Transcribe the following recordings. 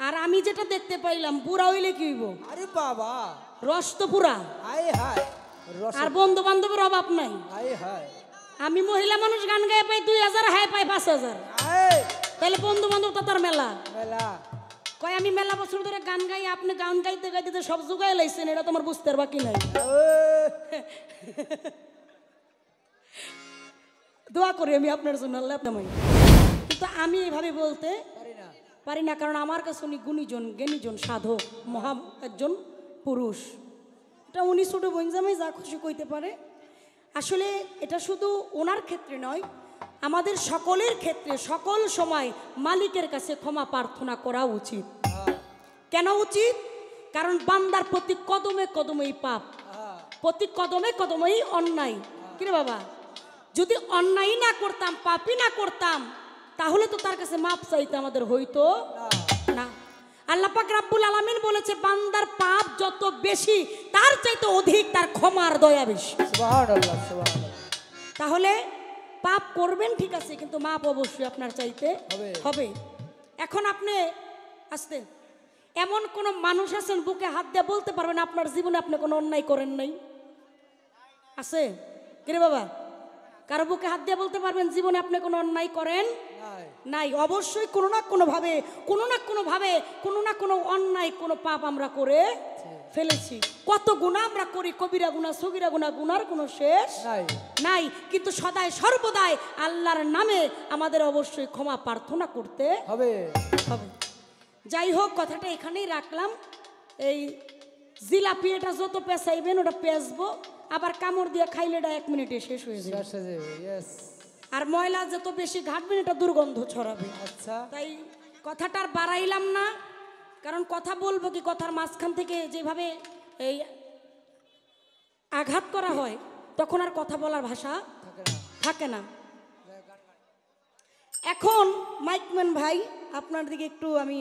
আর আমি যেটা দেখতে পাইলাম বুড়া হইলে কি হইব? আরে বাবা, রস তো পুরা। হায় হায়, আর বন্ধু বান্ধবের অভাব নাই। হায় হায়, আমি মহিলা মানুষ গান গায়ে পাই 2000, হ্যাঁ পাই 5000। তাহলে বন্ধু বান্ধব তো তার মেলা মেলা। কয় আমি মেলা বছর ধরে গান গাই, আপনি গান গাইতে গাইতে সব জোগায় লাইছেন, এটা তোমার বুঝতে বাকি নাই। দোয়া করি আমি আপনার জন্য, আল্লাহ আপনার। কিন্তু আমি এইভাবে বলতে পারি না, কারণ আমার কাছে উনি গুণীজন, জ্ঞানীজন, সাধক, মহা একজন পুরুষ। এটা উনি ছোট বঞ্জামাই যা খুশি কইতে পারে। আসলে এটা শুধু ওনার ক্ষেত্রে নয়, আমাদের সকলের ক্ষেত্রে সকল সময় মালিকের কাছে ক্ষমা প্রার্থনা করা উচিত। কেন উচিত? কারণ বান্দার প্রতি কদমে কদমেই পাপ, প্রতি কদমে কদমেই অন্যায়। কিরে বাবা, যদি অন্যায় না করতাম, পাপই না করতাম, তাহলে তো তার কাছে মাপ চাইতে আমাদের হইতো না। আল্লাহ পাক রব্বুল আলামিন বলেছে, বান্দার পাপ যত বেশি তার চাইতে অধিক তার ক্ষমার দয়া বেশি। সুবহানাল্লাহ, সুবহানাল্লাহ। তাহলে পাপ করবেন ঠিক আছে, কিন্তু মাপ অবশ্যই আপনার চাইতে হবে। এখন আপনি আসতে এমন কোন মানুষ আছেন বুকে হাত দিয়ে বলতে পারবেন আপনার জীবনে আপনি কোনো অন্যায় করেন নাই? আছে কিরে বাবা? কারো বুকে হাত দিয়ে বলতে পারবেন জীবনে আপনি কোনো অন্যায় করেন নাই? অবশ্যই কোনো না কোনো ভাবে, কোনো না কোনো অন্যায়, কোনো পাপ আমরা করে ফেলেছি। কত গুনাহ আমরা করি, কবিরা গুনাহ, সগীরা গুনাহ, গুনার কোনো শেষ নাই। কিন্তু সদাই সর্বদাই আল্লাহর নামে আমাদের অবশ্যই ক্ষমা প্রার্থনা করতে হবে। যাই হোক, কথাটা এখানেই রাখলাম। এই জিলাপি এটা যত পেঁচাইবেন ওটা পেঁচবো, আবার কামড় দিয়ে খাইলে এটা 1 মিনিটে শেষ হয়ে যাবে। আর ময়লা যত বেশি ঘাটবেন এটা দুর্গন্ধ ছড়াবে। আচ্ছা, তাই কথাটা আর বাড়াইলাম না, কারণ কথা বলবো কি, কথার মাঝখান থেকে যেভাবে এই আঘাত করা হয় তখন আর কথা বলার ভাষা থাকে না। এখন মাইকম্যান ভাই, আপনার দিকে একটু আমি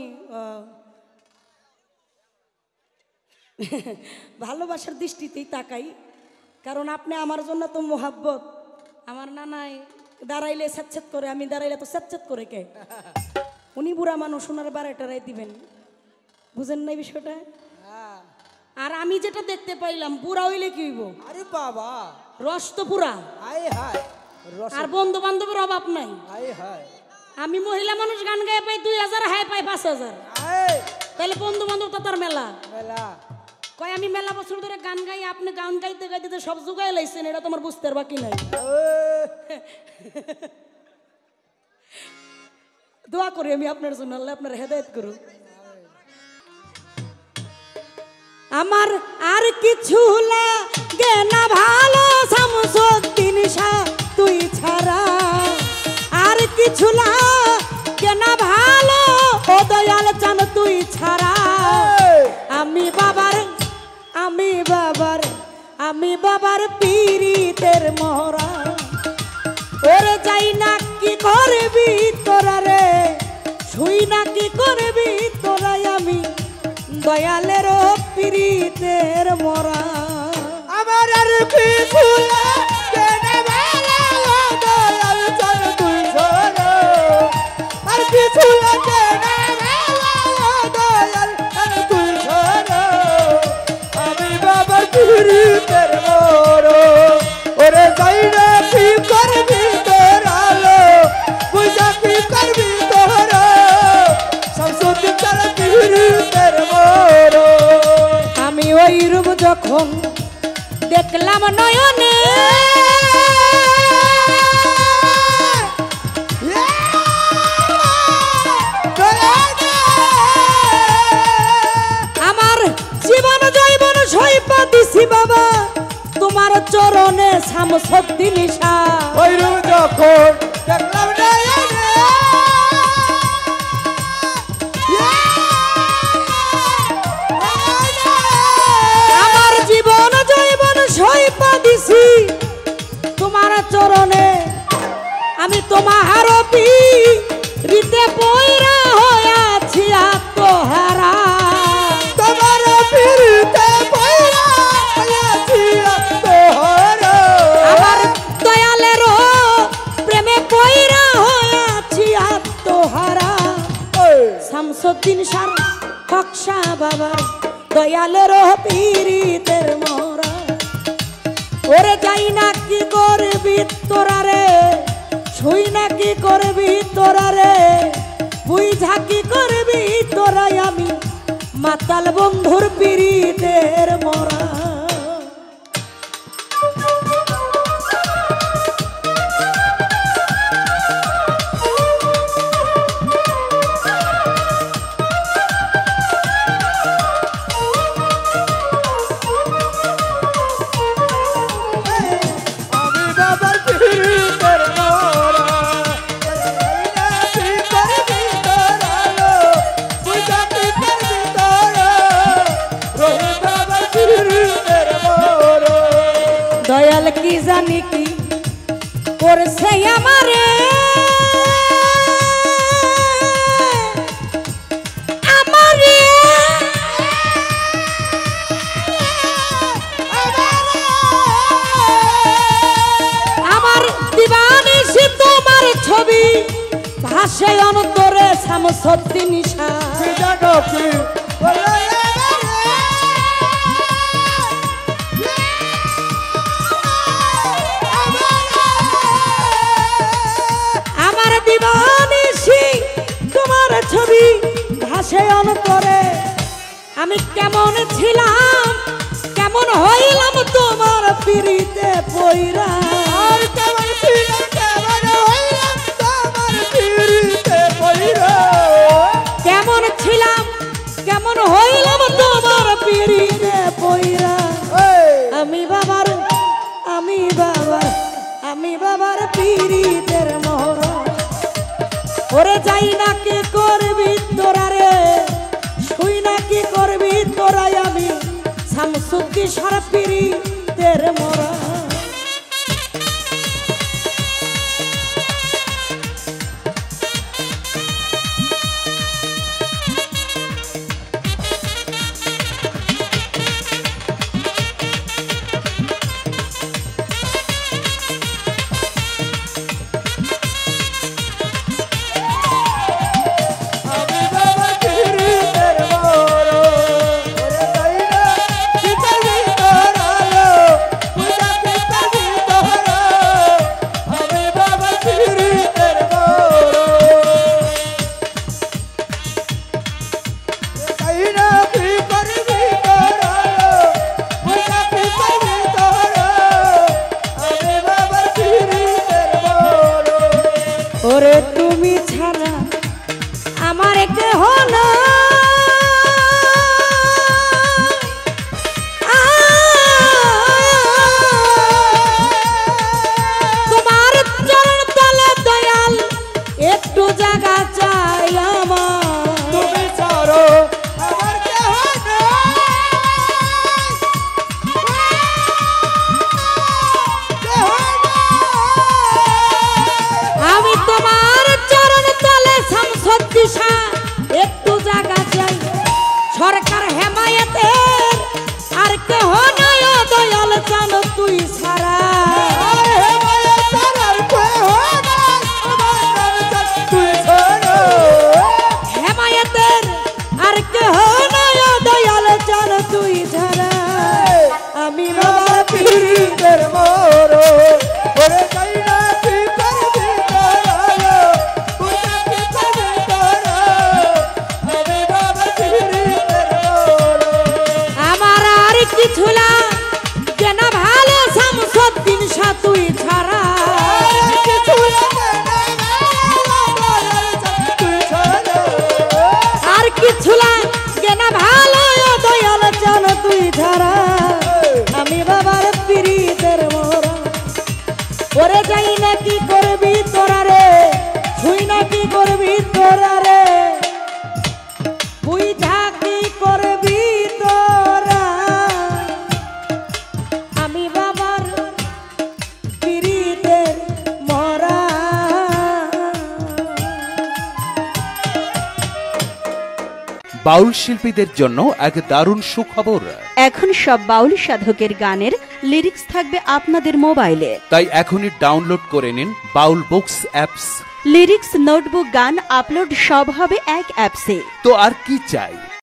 ভালোবাসার দৃষ্টিতেই তাকাই, কারণ আপনি আমার জন্য তো মোহাব্বত। আমার নানাই দাঁড়াইলে স্যাচ্ছেদ করে, আমি দাঁড়াইলে তো স্যাচ্ছেদ করে কে? উনি বুড়া মানুষ, ওনার বাড়াটারাই দিবেন, বুঝেন না বিষয়টা? আর আমি যেটা দেখতে পাইলাম বুড়া হইলে কি হইব? আরে বাবা, রস তো পুরা। হায় হায়, আর বন্ধু বান্ধবের অভাব নাই। হায় হায়, আমি মহিলা মানুষ গান গায়ে পাই 2000, হ্যাঁ পাই 5000। তাহলে বন্ধু বান্ধব তো তার মেলা মেলা। কয় আমি মেলা বছর ধরে গান গাই, আপনি গান গাইতে গাইতে সব জোগায় লাইছেন, এটা তোমার বুঝতে বাকি নাই। দোয়া করি আমি আপনার জন্য, আল্লাহ আপনার হেদায়েত করুন। আমার আর কিছু লাগে না ভালো শামসুদ্দিন শাহ তুই ছাড়া, আর কিছু লাগে না ভালো ও দয়াল চান তুই ছাড়া। আমি বাবার পীরিতের মোহরা, ওরে যাই না কি করবি তোরা রে, শুই না কি করবি তোরা, আমি দয়ালের পীরিতের মোরা। আমার আর কিছু লাগে না ভালো ও দয়াল চান তুই ছাড়া, আর কিছু লাগে না ভালো ও দয়াল চান তুই ছাড়া। আমি বাবার পীরিতের মোরা, ওরে যাই না কি করবি তোরা লো, বুঝা কি করবি তোরা, শামসুদ্দিন চান পীরিতের মোরা। আমি ওই রূপ যখন দেখলাম নয়নে, আমার জীবন জৈবন সইপা দিছি বাবা তোমার চরণে শামসুদ্দিন শাহ। ওই রূপ যখন দেখলাম নয়নে, আমার জীবন জৈবন সইপা দিছি তোমার চরণে, আমি তোমার পীরিতে পয়রা হইয়াছি আত্মহারা। তোমার পীরিতে পয়রা হইয়াছি আত্মহারা, আমার দয়ালের প্রেমে পয়রা হইয়াছি আত্মহারা। শামসুদ্দিন শামসুদ্দিন সার কক্সা বাবার দয়ালের পীরিতের মোরা। ওরে যাই না কি করবি তোরা রে, ছুই না কি করবি তোরা রে, বুঝা কি করবি তোরাই আমি মাতাল বন্ধুর পীরিতের মোরা। আমি বাবার পীরিতের মোরা, কি করবি তোরা লো, বুঝা কি করবি তোরা, রহিম বাবার পীরিতের মোরা। দয়াল কি জানি কি করছে আমারে, আমারে আমার দিবানিশি তোমার ছবি ভাসে অন্তরে শামসুদ্দিন সার। কি জানো কি বলো আমার দিবানিশি তোমার ছবি ভাসে অন্তরে, আমি কেমন ছিলাম কেমন হইলাম তোমার পীরিতে পইরা। আর কেমন ছিলাম কেমন হইলাম তোমার পীরিতে পইরা। কেমন ছিলাম কেমন হইলাম তোমার পীরিতে পইরা। আমি বাবার আমি বাবার আমি বাবার পীরিতের মোরা। ওরে যাই না কি করবি তোরা রে, শুই না কি করবি তোরাই আমি শামসুদ্দিন সার পীরিতের মোরা। আমি বাবার পীরিতের মোরা, ওরে যাই না কি করবি তোরা লো, বুঝা কি করবি তোরা, আমি বাবার পীরিতের মোরা। যাই না কি করবি তোরা লো, বুঝা কি করবি তোরা, আমি বাবার পীরিতের মোরা। ওরে তুমি ছাড়া আমার কেহ না, তোমার চরণ তলে দয়াল একটু জায়গা চাই আমার। তুমি ছাড়ো আমার কেহ নাই, কেহ নাই। আমি তোমার চরণ তলে শামসুদ্দিন সার একটু জায়গা চাই। সরকার হেমায়েতের আর কেহ নাই ও দয়াল জানো তুই ছাড়া। আর হেমায়েত ছাড়ার কেহ নাই, আমার নাম জান তুই ছাড়ো। হেমায়েতের আর কেহ নাই ও দয়াল জানো তুই ছাড়া। আমি বাবার পীরিতের মোরা, ওরে যাই না কি করবি তোরা লো, বুঝা কি করবি তোরা, আমি বাবার পীরিতের মোরা। আমার আর কিছু লাগে না ভালো শামসুদ্দিন সার তুই ছাড়া। আর কিছু লাগে না আমার জান তুই ছাড়ো। আর কিছু লাগে না ভালো ও দয়াল জানো তুই ছাড়া। আমি বাবার পীরিতের মোরা। ওরে যাই না কি করবি তোরা রে, ছুই না কি করবি তোরা রে, বুঝা কি করবি তোরা, আমি বাবার পীরিতের মোরা। বাউল শিল্পীদের জন্য এক দারুণ সুখবর। এখন সব বাউল সাধকের গানের লিরিক্স থাকবে আপনাদের মোবাইলে। তাই এখনই ডাউনলোড করে নিন বাউল বুকস অ্যাপস। লিরিক্স, নোটবুক, গান আপলোড সব হবে এক অ্যাপসে। তো আর কি চাই?